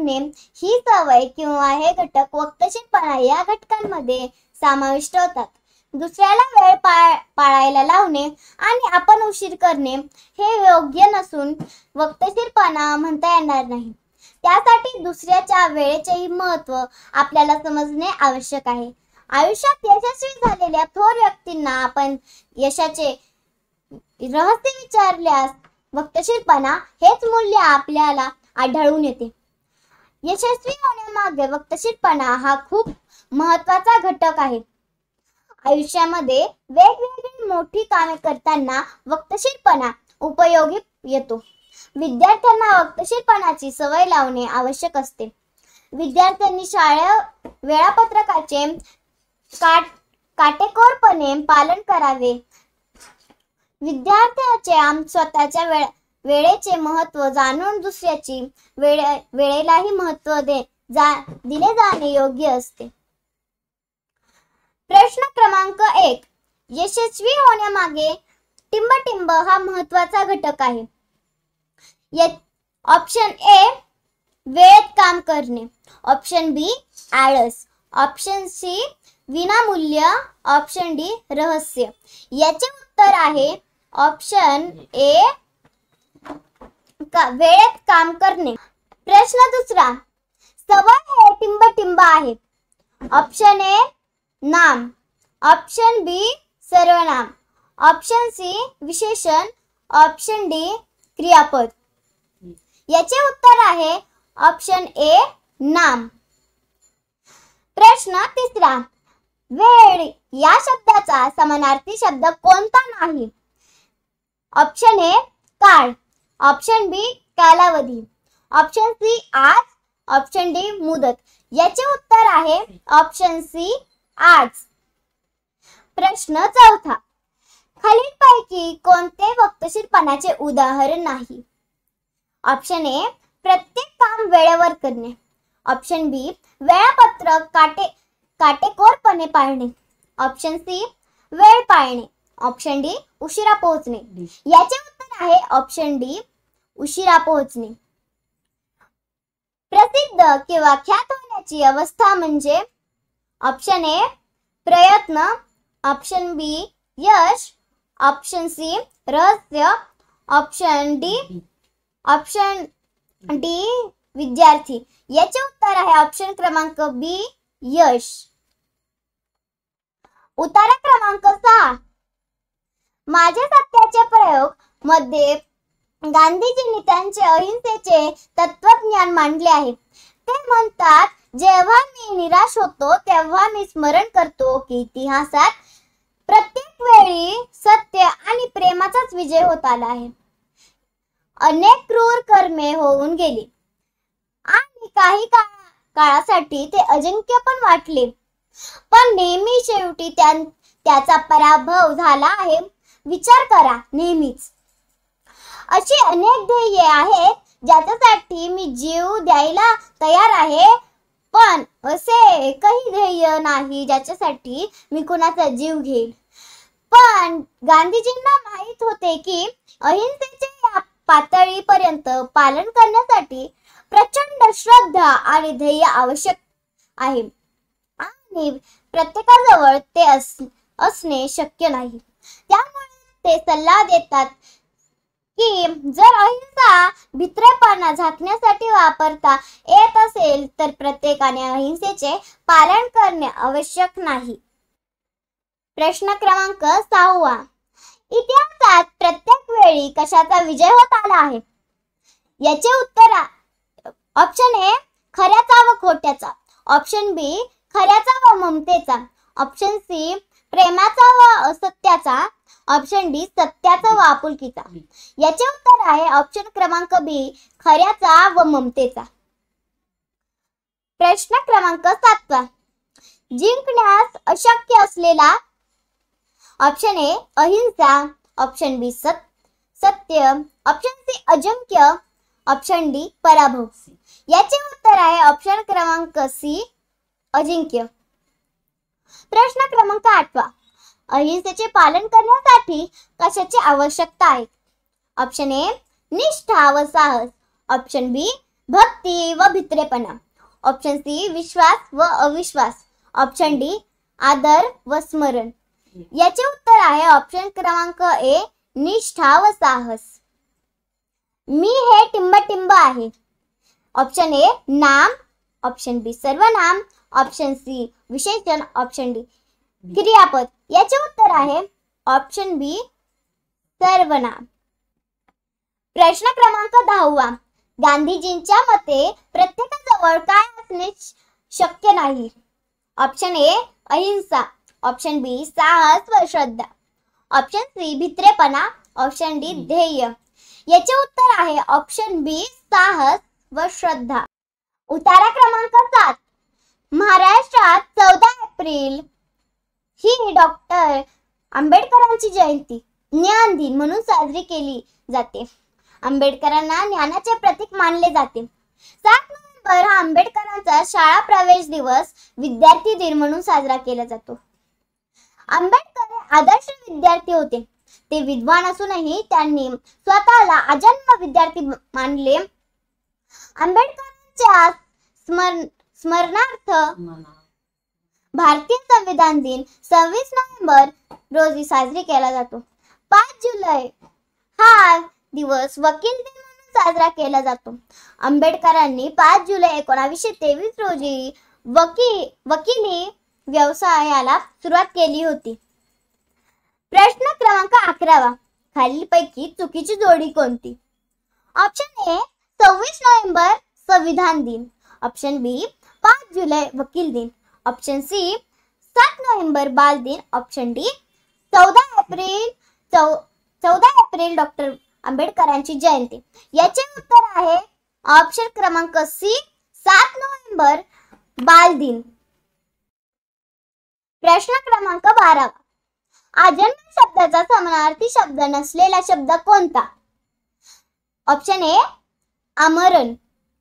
जगणे ही सवय किंवा हे घटक वक्तशीरपणा या घटकांमध्ये समाविष्ट होतात. दुसऱ्याला वेळ पाळायला लावणे आणि आपण उशीर करणे हे योग्य नसून वक्तशीरपणा म्हणता येणार नाही. त्यासाठी दुसऱ्याच्या वेळेचेही महत्त्व आपल्याला समजणे आवश्यक आहे. आयुष्यात यशस्वी झालेल्या थोर व्यक्तींना आपण यशाचे रहस्य विचारल्यास वक्तशीरपणा हेच मूल्य आपल्याला आढळून येते. यशस्वी होण्यामागे वक्तशीरपणा हा खूप महत्त्वाचा घटक आहे. आयुष्यामध्ये वेगवेगळी मोठी कामे करताना वक्तशीरपणा उपयोगी येतो. विद्यार्थ्यांना वक्तशीरपणाची सवय लावणे आवश्यक असते. विद्यार्थ्यांनी शाळा वेळापत्रकाचे काटेकोरपणे पालन करावे. विद्यार्थ्याचे स्वतःच्या वेळेचे महत्त्व जाणून दुसऱ्याची वेळेलाही महत्त्व दिले जाणे योग्य असते. प्रश्न क्रमांक 1. यशस्वी होण्यामागे टिंबटिंब हा महत्त्वाचा घटक आहे. ऑप्शन ए वेळेत काम करणे, ऑप्शन बी आळस, ऑप्शन सी विनामूल्य, ऑप्शन डी रहस्य. याचे उत्तर आहे ऑप्शन ए वेळेत काम करणे. प्रश्न दुसरा. सवय हे टिंबटिंब आहे. ऑप्शन ए नाम, ऑप्शन बी सर्वनाम, ऑप्शन सी विशेषण, ऑप्शन डी क्रियापद. याचे उत्तर आहे ऑप्शन ए नाम. प्रश्न तिसरा. वेळ या शब्दाचा समानार्थी शब्द कोणता नाही? ऑप्शन ए काळ, ऑप्शन बी कालावधी, ऑप्शन सी आज, ऑप्शन डी मुदत. याचे उत्तर आहे ऑप्शन सी आज. प्रश्न चौथा. खालीलपैकी कोणते वक्तशीरपणाचे उदाहरण नाही? ऑप्शन ए प्रत्येक काम वेळेवर करणे, ऑप्शन बी वेळापत्रक काटेकोरपणे पाळणे, ऑप्शन सी वेळ पाळणे, ऑप्शन डी उशिरा पोहोचणे. याचे उत्तर आहे ऑप्शन डी उशिरा पोहोचणे. प्रसिद्ध किंवा ख्यात होण्याची अवस्था म्हणजे ऑप्शन ए प्रयत्न, ऑप्शन बी यश, ऑप्शन सी रहस्य, ऑप्शन डी विद्यार्थी. याचे उत्तर आहे ऑप्शन क्रमांक बी यश. उत्तर क्रमांक 6. माझे सत्याचे प्रयोग मध्ये गांधीजींनी त्यांचे अहिंसेचे तत्वज्ञान मांडले आहे. ते म्हणतात, जेव्हा मी निराश होतो तेव्हा मी स्मरण करतो की इतिहासात प्रत्येक वेळी सत्य आणि प्रेमाचाच विजय होत आला आहे. अनेक क्रूर कर्मे होऊन गेली आणि काही काळासाठी ते अजिंक्य पण वाटले, पण नेहमी शेवटी त्याचा पराभव झाला आहे. विचार करा, नेहमीच अशी अनेक ध्येये आहेत ज्याच्यासाठी मी जीव द्यायला तयार आहे, पण असे एकही ध्येय नाही ज्याच्यासाठी मी कुणाचा जीव घेईल. पण गांधीजींना माहित होते की अहिंसेचे या पातळीपर्यंत पालन करण्यासाठी प्रचंड श्रद्धा आणि ध्येय आवश्यक आहे आणि प्रत्येकाजवळ ते असणे शक्य नाही. त्यामुळे ते सल्ला देतात की जर अहिंसा भित्रेपणा झाकण्यासाठी वापरता येत असेल तर प्रत्येकाने अहिंसेचे पालन करणे आवश्यक नाही. प्रश्न क्रमांक 6. इतिहासात प्रत्येक वेळी कशाचा विजय होत आला आहे? याचे उत्तर ऑप्शन ए खऱ्याचा व खोट्याचा, ऑप्शन बी खऱ्याचा व ममतेचा, ऑप्शन सी प्रेमाचा व असत्याचा, ऑप्शन डी सत्याचा व आपुलकीचा. याचे उत्तर आहे ऑप्शन क्रमांक बी खऱ्याचा व ममतेचा. प्रश्न क्रमांक 7. जिंकण्यास अशक्य असलेला ऑप्शन ए अहिंसा, ऑप्शन बी सत्य, ऑप्शन सी अजिंक्य, ऑप्शन डी पराभव. याचे उत्तर आहे ऑप्शन क्रमांक सी अजिंक्य. प्रश्न क्रमांक 8. अहिंसेचे पालन करण्यासाठी कशाची आवश्यकता आहे? ऑप्शन ए निष्ठा व साहस, ऑप्शन बी भक्ती व भित्रेपणा. ऑप्शन सी विश्वास व अविश्वास. ऑप्शन डी आदर व स्मरण. याचे उत्तर आहे ऑप्शन क्रमांक ए निष्ठा व साहस. मी हे टिंबटिंब आहे. ऑप्शन ए नाम. ऑप्शन बी सर्वनाम. ऑप्शन सी विशेषण. ऑप्शन डी क्रियापद. याचे उत्तर आहे ऑप्शन बी सर्वनाम. प्रश्न क्रमांक 10. गांधीजींच्या मते प्रत्येकाजवळ काय असणे शक्य नाही. ऑप्शन ए अहिंसा. ऑप्शन बी साहस व श्रद्धा. ऑप्शन सी भित्रेपणा. ऑप्शन डी ध्येय. याचे उत्तर आहे ऑप्शन बी साहस व श्रद्धा. उतारा क्रमांक 7. महाराष्ट्रात 14 एप्रिल ही डॉक्टर आंबेडकरांची जयंती ज्ञान दिन म्हणून साजरी केली जाते. आंबेडकरांना ज्ञानाचे प्रतीक मानले जाते. 7 नोव्हेंबर हा आंबेडकरांचा शाळा प्रवेश दिवस विद्यार्थी दिन म्हणून साजरा केला जातो. आंबेडकर हे आदर्श विद्यार्थी होते. ते विद्वान असूनही त्यांनी स्वतःला आजन्म विद्यार्थी मानले. आंबेडकरांच्या स्मरणार्थ भारतीय संविधान दिन 26 नोव्हेंबर रोजी साजरी केला जातो. 5 जुलै हा दिवस वकील दिन म्हणून साजरा केला जातो. आंबेडकरांनी 5 जुलै 1923 रोजी वकिली व्यवसायाला सुरुवात केली होती. प्रश्न क्रमांक 11. खालीलपैकी चुकीची जोडी कोणती. ऑप्शन ए 26 नोव्हेंबर संविधान दिन. ऑप्शन बी 5 जुलै वकील दिन. ऑप्शन सी 7 नोव्हेंबर बाल दिन. ऑप्शन डी 14 एप्रिल डॉक्टर आंबेडकरांची जयंती. याचे उत्तर आहे ऑप्शन क्रमांक सी 7 नोव्हेंबर बाल दिन. प्रश्न क्रमांक 12. आजन्म शब्दाचा समानार्थी शब्द नसलेला शब्द कोणता. ऑप्शन ए आमरण.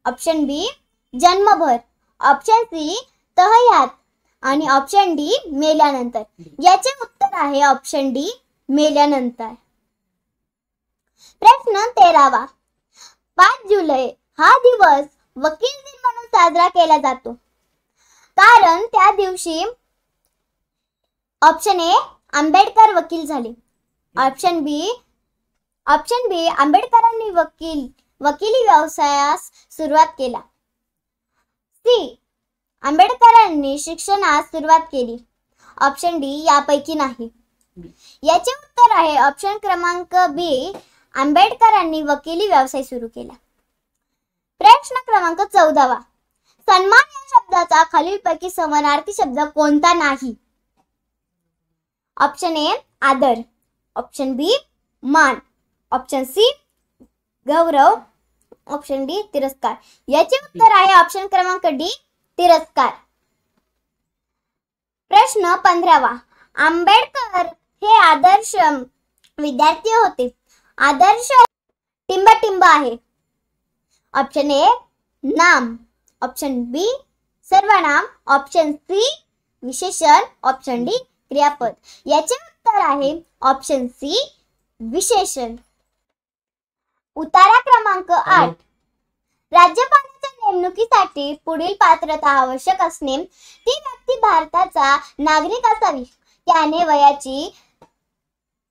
ऑप्शन बी जन्मभर. ऑप्शन सी तहयात आणि ऑप्शन डी मेल्यानंतर. याचे उत्तर आहे ऑप्शन डी मेल्यानंतर. प्रश्न 13. 5 जुलै हा दिवस वकील दिन म्हणून साजरा केला जातो कारण त्या दिवशी ऑप्शन ए आंबेडकर वकील झाले. ऑप्शन बी आंबेडकरांनी वकिली व्यवसायास सुरुवात केला. सी आंबेडकरांनी शिक्षणास सुरुवात केली. ऑप्शन डी यापैकी नाही. याचे उत्तर आहे ऑप्शन क्रमांक बी आंबेडकरांनी वकिली व्यवसाय सुरू केला. प्रश्न क्रमांक 14. सन्मान या शब्दाचा खालीलपैकी समानार्थी शब्द कोणता नाही. ऑप्शन ए आदर. ऑप्शन बी मान. ऑप्शन सी गौरव. ऑप्शन डी तिरस्कार. याचे उत्तर आहे ऑप्शन क्रमांक डी तिरस्कार. प्रश्न 15. आंबेडकर हे आदर्श विद्यार्थी होते. आदर्श टिंबटिंब आहे. ऑप्शन ए नाम. ऑप्शन बी सर्वनाम. ऑप्शन सी विशेषण. ऑप्शन डी क्रियापद. याचे उत्तर आहे ऑप्शन सी विशेषण. उतारा क्रमांक 8. राज्यपालाच्या नेमणुकीसाठी पुढील पात्रता आवश्यक असणे. ती व्यक्ती भारताचा नागरिक असावी. त्याने वयाची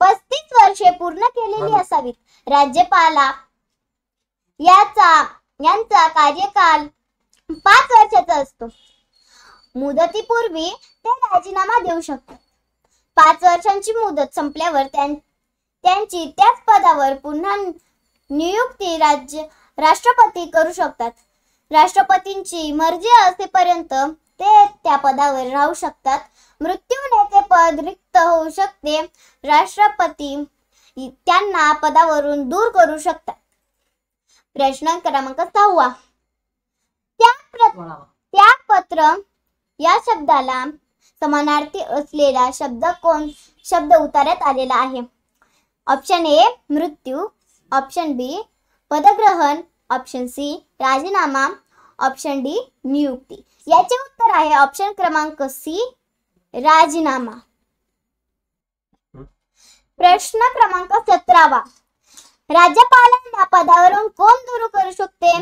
35 वर्षे पूर्ण केलेली असावीत. राज्यपाला यांचा कार्यकाल 5 वर्षाचा असतो. मुदतीपूर्वी ते राजीनामा देऊ शकतात. 5 वर्षांची मुदत संपल्यावर त्यांची त्याच पदावर पुन्हा नियुक्ती राष्ट्रपती करू शकतात. राष्ट्रपतींची मर्जी असेपर्यंत ते त्या पदावर राहू शकतात. मृत्यूने ते पद रिक्त होऊ शकते. राष्ट्रपती त्यांना पदावरून दूर करू शकतात. प्रश्न क्रमांक 6. त्यागपत्र या शब्दाला समानार्थी असलेला शब्द उतार्यात आलेला आहे. ऑप्शन ए मृत्यू. ऑप्शन बी पदग्रहण. ऑप्शन सी राजीनामा. ऑप्शन डी नियुक्ती. याचे उत्तर आहे ऑप्शन क्रमांक सी राजीनामा. प्रश्न क्रमांक 17. राज्यपालांना पदावरून कोण दूर करू शकते.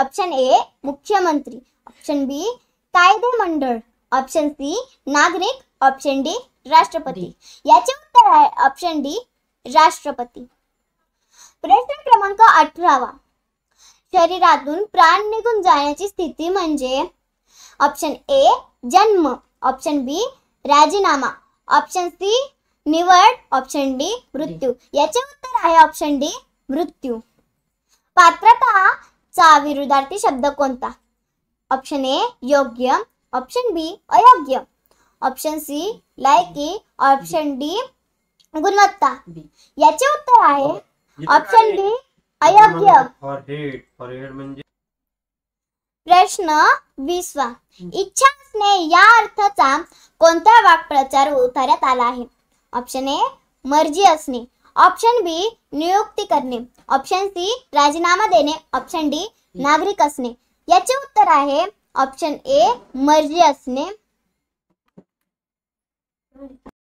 ऑप्शन ए मुख्यमंत्री, ऑप्शन बी कायदे मंडळ, ऑप्शन सी नागरिक, ऑप्शन डी राष्ट्रपती. याचे उत्तर आहे ऑप्शन डी राष्ट्रपती. प्रश्न क्रमांक 18. शरीरातून प्राण निघून जाण्याची स्थिती म्हणजे ऑप्शन ए जन्म, ऑप्शन बी राजीनामा, ऑप्शन सी निवड, ऑप्शन डी मृत्यू. याचे उत्तर आहे ऑप्शन डी मृत्यू. पात्रता चा विरुद्धार्थी शब्द कोणता? ऑप्शन ए योग्य, ऑप्शन बी अयोग्य, ऑप्शन सी लायकी, ऑप्शन डी गुणवत्ता. याचे उत्तर आहे ऑप्शन डी अयोग्य. प्रश्न 20. इच्छा असणे या अर्थाचा कोणता वाक्प्रचार उतारण्यात आला आहे? ऑप्शन ए मर्जी असणे, ऑप्शन बी नियुक्ती करणे, ऑप्शन सी राजीनामा देणे, ऑप्शन डी नागरिक असणे. याचे उत्तर आहे ऑप्शन ए मर्जी असणे.